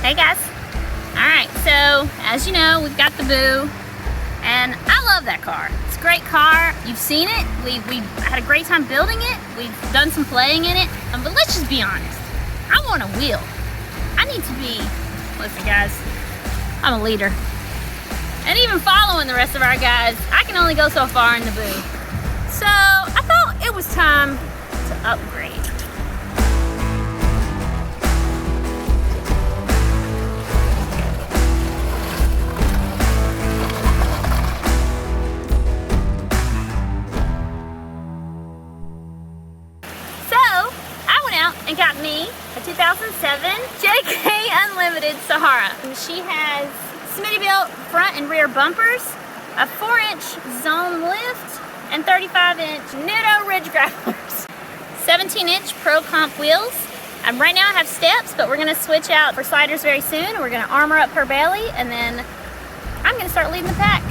Hey guys. Alright, so as you know, we've got the Boo, and I love that car. It's a great car. You've seen it. We had a great time building it. We've done some playing in it. But let's just be honest. I want a wheel. I need to be, listen guys, I'm a leader. And even following the rest of our guys, I can only go so far in the Boo. So I thought it was time to upgrade. And got me a 2007 JK Unlimited Sahara. And she has Smittybilt front and rear bumpers, a 4-inch zone lift, and 35-inch Nitto Ridge Grapplers. 17-inch Pro Comp wheels. Right now I have steps, but we're gonna switch out for sliders very soon. We're gonna armor up her belly, and then I'm gonna start leading the pack.